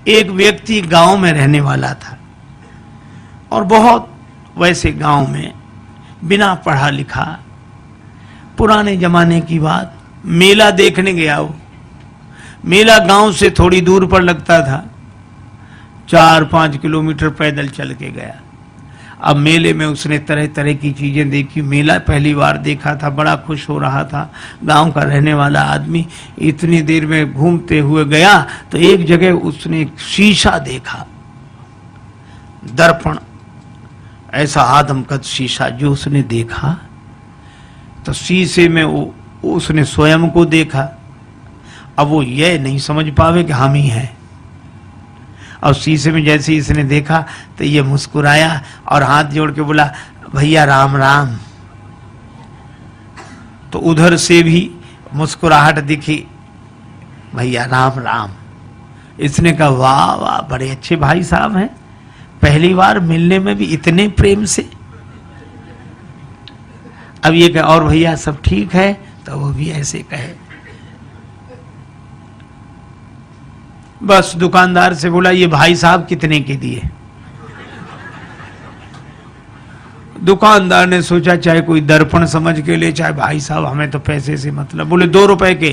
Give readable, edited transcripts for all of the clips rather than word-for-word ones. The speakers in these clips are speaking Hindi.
एक व्यक्ति गांव में रहने वाला था और बहुत वैसे गांव में बिना पढ़ा लिखा, पुराने जमाने की बात, मेला देखने गया वो। मेला गांव से थोड़ी दूर पर लगता था, 4-5 किलोमीटर पैदल चल के गया। अब मेले में उसने तरह तरह की चीजें देखी, मेला पहली बार देखा था, बड़ा खुश हो रहा था। गांव का रहने वाला आदमी इतनी देर में घूमते हुए गया तो एक जगह उसने एक शीशा देखा, दर्पण, ऐसा आदमकद शीशा जो उसने देखा तो शीशे में उसने स्वयं को देखा। अब वो ये नहीं समझ पावे कि हम ही हैं। और शीशे में जैसे ही इसने देखा तो ये मुस्कुराया और हाथ जोड़ के बोला, भैया राम राम। तो उधर से भी मुस्कुराहट दिखी, भैया राम राम। इसने कहा, वाह वाह, बड़े अच्छे भाई साहब हैं, पहली बार मिलने में भी इतने प्रेम से। अब ये कहे, और भैया सब ठीक है? तो वो भी ऐसे कहे। बस दुकानदार से बोला, ये भाई साहब कितने के दिए? दुकानदार ने सोचा चाहे कोई दर्पण समझ के ले, चाहे भाई साहब, हमें तो पैसे से मतलब। बोले 2 रुपए के।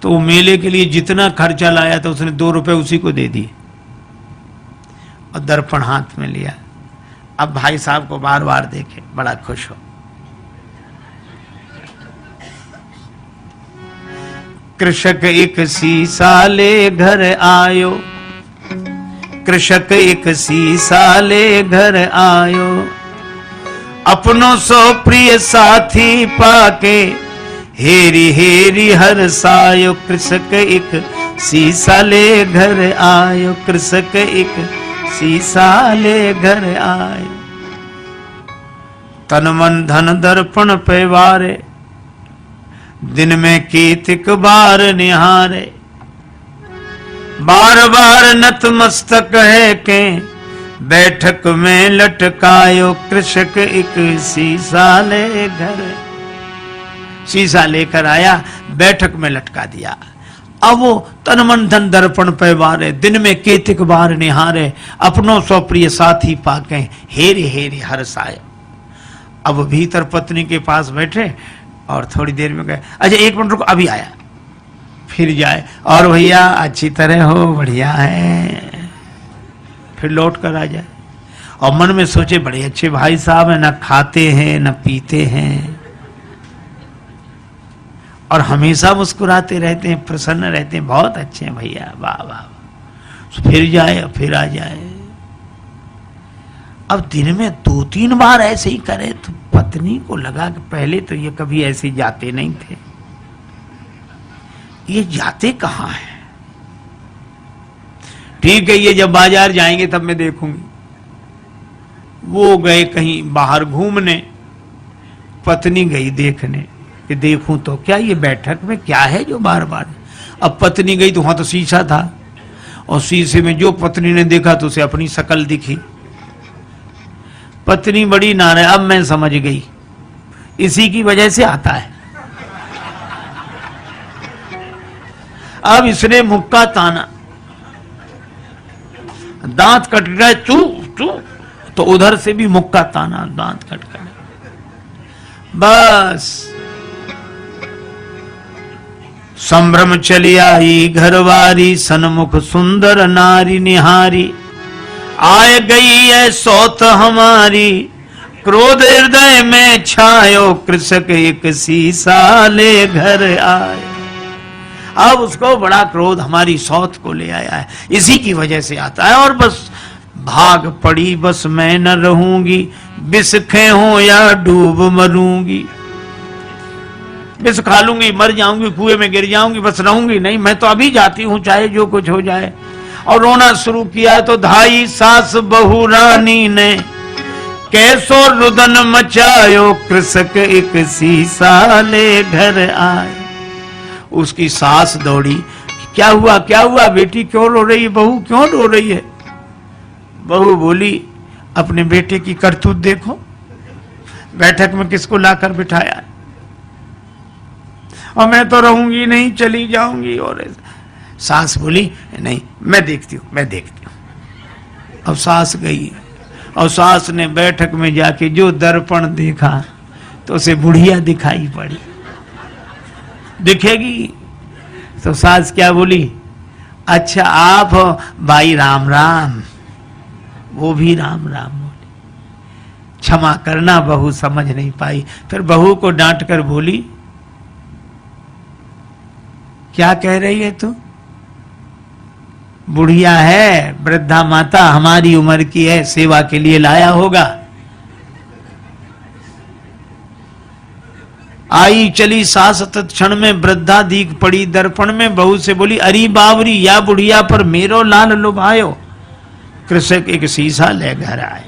तो मेले के लिए जितना खर्चा लाया था उसने 2 रुपए उसी को दे दिए और दर्पण हाथ में लिया। अब भाई साहब को बार बार देखे, बड़ा खुश हो। कृषक एक सीसा ले घर आयो, कृषक एक सीसा ले घर आयो, अपनों सो प्रिय साथी पाके हेरी हेरी हर सायो। कृषक एक सीसा ले घर आयो, कृषक एक सीसा ले घर आयो। तन मन धन दर्पण पे वारे, दिन में कीतिक बार निहारे। बार बार नतमस्तक है के बैठक में लटकायो। कृषक एक शीशा ले घर, शीशा लेकर आया, बैठक में लटका दिया। अब वो तन मन धन दर्पण पे वारे, दिन में कीतिक बार निहारे, अपनों सो प्रिय साथी पाके हेरी हेरी हर्षायो। अब भीतर पत्नी के पास बैठे और थोड़ी देर में गए, अच्छा 1 मिनट रुको, अभी आया। फिर जाए, और भैया अच्छी तरह हो, बढ़िया है। फिर लौट कर आ जाए और मन में सोचे, बड़े अच्छे भाई साहब हैं, ना खाते हैं ना पीते हैं और हमेशा मुस्कुराते रहते हैं, प्रसन्न रहते हैं, बहुत अच्छे हैं भैया, वाह वाह। फिर जाए और फिर आ जाए। अब दिन में 2-3 बार ऐसे ही करे तो पत्नी को लगा कि पहले तो ये कभी ऐसे जाते नहीं थे, ये जाते कहाँ हैं? ठीक है, ये जब बाजार जाएंगे तब मैं देखूंगी। वो गए कहीं बाहर घूमने, पत्नी गई देखने कि देखूं तो क्या ये बैठक में क्या है जो बार बार। अब पत्नी गई तो वहां तो शीशा था और शीशे में जो पत्नी ने देखा तो उसे अपनी शकल दिखी। पत्नी बड़ी नाराज, अब मैं समझ गई, इसी की वजह से आता है। अब इसने मुक्का ताना, दांत कट गए, चू चू, तो उधर से भी मुक्का ताना, दांत कट गए। बस संभ्रम चली आई घरवारी, सन्मुख सुंदर नारी निहारी। आए गई है सौत हमारी, क्रोध हृदय में छायो। कृषक एक शीशा ले घर आए। अब उसको बड़ा क्रोध हमारी सौत को ले आया है, इसी की वजह से आता है। और बस भाग पड़ी, बस मैं न रहूंगी, विष हो या डूब मरूंगी। विष खा लूंगी, मर जाऊंगी, कुएं में गिर जाऊंगी, बस रहूंगी नहीं, मैं तो अभी जाती हूं, चाहे जो कुछ हो जाए। और रोना शुरू किया तो धाई सास बहू रानी ने कैसो रुदन मचायो। कृषक एक शीशा ले घर आए। उसकी सास दौड़ी, क्या हुआ क्या हुआ बेटी, क्यों रो रही है, बहू क्यों रो रही है? बहू बोली, अपने बेटे की करतूत देखो, बैठक में किसको लाकर बिठाया, और मैं तो रहूंगी नहीं, चली जाऊंगी। और सास बोली नहीं मैं देखती हूं, मैं देखती हूं। अब सास गई और सास ने बैठक में जाके जो दर्पण देखा तो उसे बुढ़िया दिखाई पड़ी। दिखेगी तो सास क्या बोली, अच्छा आप हो भाई, राम राम। वो भी राम राम बोली। क्षमा करना बहू समझ नहीं पाई। फिर बहू को डांट कर बोली, क्या कह रही है तू? बुढ़िया है, वृद्धा माता, हमारी उम्र की है, सेवा के लिए लाया होगा। आई चली सास तत्क्षण में वृद्धा दीख पड़ी दर्पण में। बहू से बोली, अरी बावरी या बुढ़िया पर मेरो लाल लुभायो। कृषक एक शीशा ले घर आए।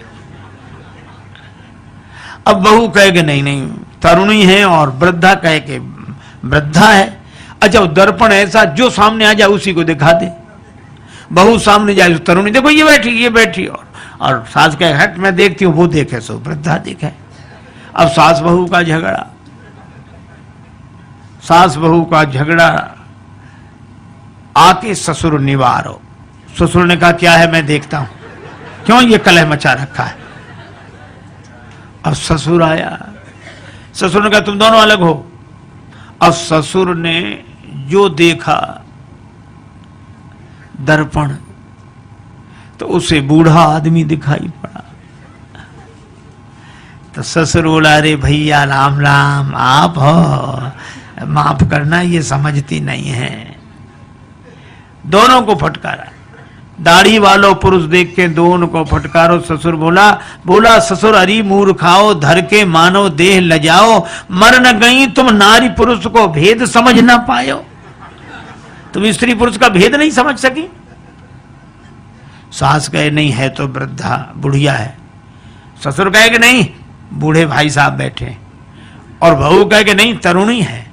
अब बहू कहे नहीं नहीं तरुणी है और वृद्धा कहे कि वृद्धा है। अच्छा दर्पण ऐसा जो सामने आ जाए उसी को दिखा दे। बहू सामने जाए तरुणी, देखो ये बैठी और सास कहे हट मैं देखती हूँ, वो देखे सो वृद्धा दिखे। अब सास बहू का झगड़ा, सास बहू का झगड़ा आके ससुर निवारो। ससुर ने कहा क्या है मैं देखता हूं, क्यों ये कलह मचा रखा है। अब ससुर आया, ससुर ने कहा तुम दोनों अलग हो। अब ससुर ने जो देखा दर्पण तो उसे बूढ़ा आदमी दिखाई पड़ा। तो ससुर बोला, अरे भैया राम राम, आप हो, माफ करना ये समझती नहीं है। दोनों को फटकारा, दाढ़ी वालों पुरुष देख के दोनों को फटकारो। ससुर बोला ससुर अरी मूर्खाओ, धर के मानो देह लजाओ, मर न गई तुम नारी पुरुष को भेद समझ ना पायो। तुम स्त्री पुरुष का भेद नहीं समझ सकी। सास कहे नहीं है तो वृद्धा बुढ़िया है। ससुर कहे कि नहीं बूढ़े भाई साहब बैठे, और बहू कहे कि नहीं तरुणी है।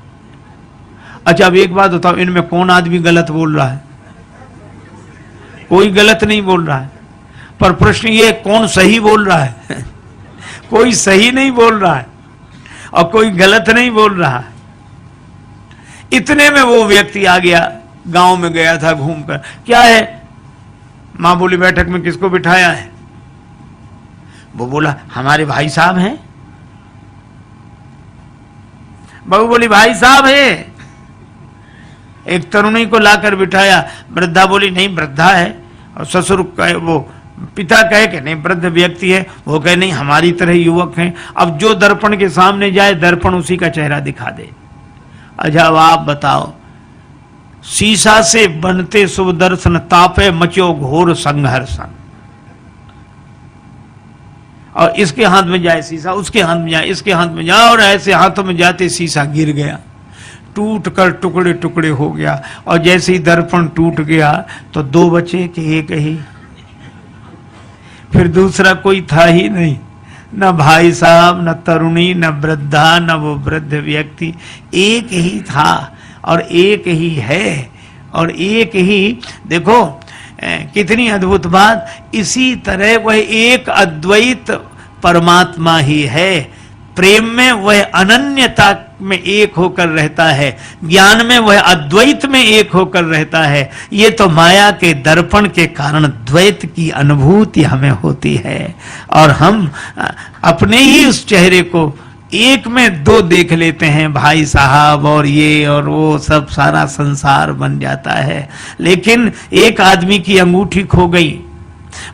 अच्छा अब एक बात बताओ, इनमें कौन आदमी गलत बोल रहा है? कोई गलत नहीं बोल रहा है, पर प्रश्न ये कौन सही बोल रहा है? कोई सही नहीं बोल रहा है और कोई गलत नहीं बोल रहा है। इतने में वो व्यक्ति आ गया, गांव में गया था घूमकर। क्या है? मां बोली बैठक में किसको बिठाया है? वो बोला हमारे भाई साहब हैं। बहू बोली भाई साहब है। एक तरुणी को लाकर बिठाया, वृद्धा बोली नहीं वृद्धा है, और ससुर कहे, वो पिता कहे कि नहीं वृद्ध व्यक्ति है, वो कहे नहीं हमारी तरह युवक हैं। अब जो दर्पण के सामने जाए दर्पण उसी का चेहरा दिखा दे। अच्छा अब आप बताओ, शीशा से बनते शुभ दर्शन, तापे मचो घोर संघर्षण। और इसके हाथ में जाए शीशा, उसके हाथ में जाए, इसके हाथ में जाए, और ऐसे हाथों में जाते शीशा गिर गया, टूट कर टुकड़े टुकड़े हो गया। और जैसे ही दर्पण टूट गया तो दो बचे कि एक ही। फिर दूसरा कोई था ही नहीं, न भाई साहब, न तरुणी, न वृद्धा, न वो वृद्ध व्यक्ति। एक ही था और एक ही है और एक ही। देखो कितनी अद्भुत बात। इसी तरह वह एक अद्वैत परमात्मा ही है। प्रेम में वह अनन्यता में एक होकर रहता है, ज्ञान में वह अद्वैत में एक होकर रहता है। ये तो माया के दर्पण के कारण द्वैत की अनुभूति हमें होती है, और हम अपने ही उस चेहरे को एक में दो देख लेते हैं, भाई साहब और ये और वो, सब सारा संसार बन जाता है। लेकिन एक आदमी की अंगूठी खो गई,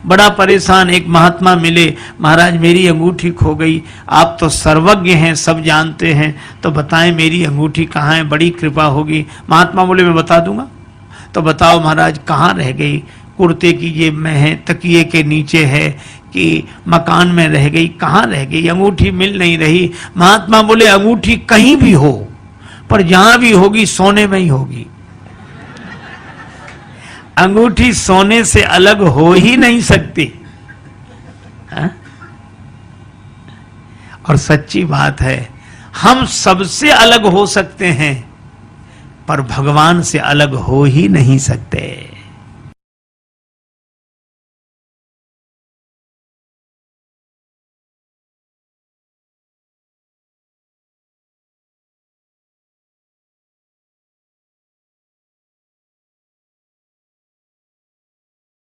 बड़ा परेशान। एक महात्मा मिले, महाराज मेरी अंगूठी खो गई, आप तो सर्वज्ञ हैं, सब जानते हैं, तो बताएं मेरी अंगूठी कहाँ है, बड़ी कृपा होगी। महात्मा बोले मैं बता दूंगा। तो बताओ महाराज कहाँ रह गई? कुर्ते की जेब में है, तकिए के नीचे है, कि मकान में रह गई, कहाँ रह गई? अंगूठी मिल नहीं रही। महात्मा बोले अंगूठी कहीं भी हो, पर जहां भी होगी सोने में ही होगी। अंगूठी सोने से अलग हो ही नहीं सकती। हा? और सच्ची बात है, हम सबसे अलग हो सकते हैं पर भगवान से अलग हो ही नहीं सकते।